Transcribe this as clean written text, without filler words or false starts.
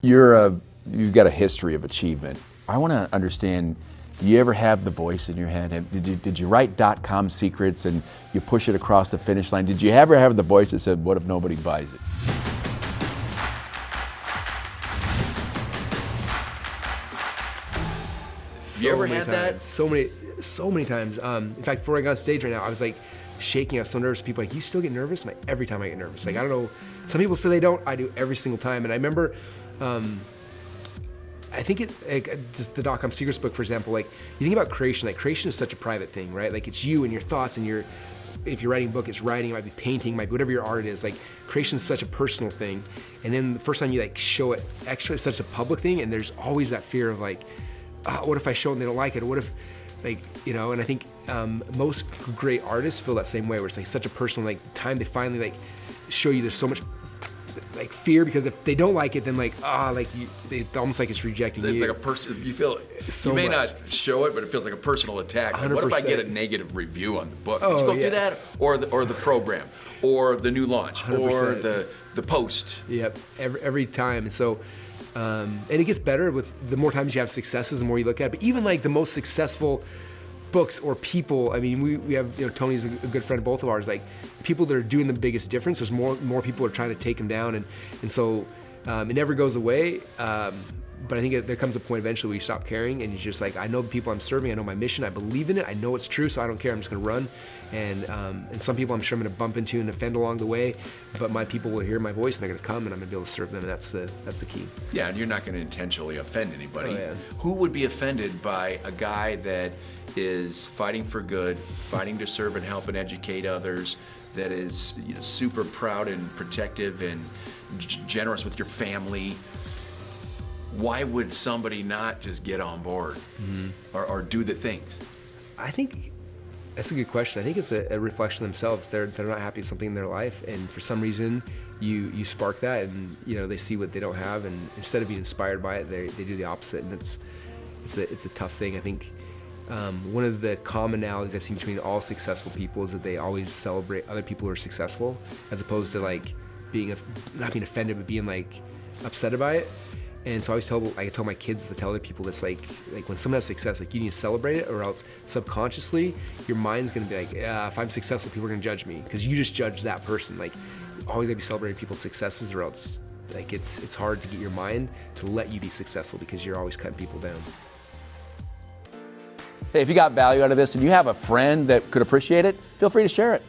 You've got a history of achievement. I want to understand, do you ever have the voice in your head? Did you write .com secrets and you push it across the finish line? Did you ever have the voice that said, what if nobody buys it? You ever had that? So many times. In fact, before I got on stage right now, I was like shaking. I was so nervous. People were like, you still get nervous? I'm like, every time I get nervous. Like, I don't know. Some people say they don't. I do every single time. And I remember, I think just the .com secrets book, for example, like you think about creation, like creation is such a private thing, right? Like it's you and your thoughts and if you're writing a book, it's writing, it might be painting, it might be whatever your art is. Like creation is such a personal thing. And then the first time you like show it extra, it's such a public thing. And there's always that fear of like, what if I show them they don't like it? Or what if, like, you know, and I think most great artists feel that same way, where it's like such a personal, like time they finally like show you there's so much like fear, because if they don't like it, then like, it's almost like it's rejecting you. Like a person, you feel it. So you may much. not show it, but it feels like a personal attack. Like, what if I get a negative review on the book? Did you go through that? Or the program, or the new launch, 100%. Or the post. Yep, every time. And so, and it gets better with the more times you have successes, the more you look at it. But even like the most successful books or people, I mean, we have, you know, Tony's a good friend of both of ours, like people that are doing the biggest difference, there's more people are trying to take them down, and so it never goes away, but I think there comes a point eventually where you stop caring and you're just like, I know the people I'm serving, I know my mission, I believe in it, I know it's true, so I don't care, I'm just gonna run, and some people I'm sure I'm gonna bump into and offend along the way, but my people will hear my voice and they're gonna come and I'm gonna be able to serve them, and that's the key. Yeah, and you're not gonna intentionally offend anybody. Oh, yeah. Who would be offended by a guy that is fighting for good, fighting to serve and help and educate others, that is, you know, super proud and protective and generous with your family? Why would somebody not just get on board or do the things? I think that's a good question. I think it's a reflection of themselves. They're not happy with something in their life, and for some reason you spark that, and you know, they see what they don't have, and instead of being inspired by it, they do the opposite, and it's a tough thing. I think one of the commonalities I've seen between all successful people is that they always celebrate other people who are successful, as opposed to like not being offended, but being like upset about it. And so I tell my kids to tell other people this, like when someone has success, like you need to celebrate it, or else subconsciously your mind's gonna be like, if I'm successful, people are gonna judge me, because you just judge that person. Like you always gotta be celebrating people's successes, or else like it's hard to get your mind to let you be successful, because you're always cutting people down. Hey, if you got value out of this and you have a friend that could appreciate it, feel free to share it.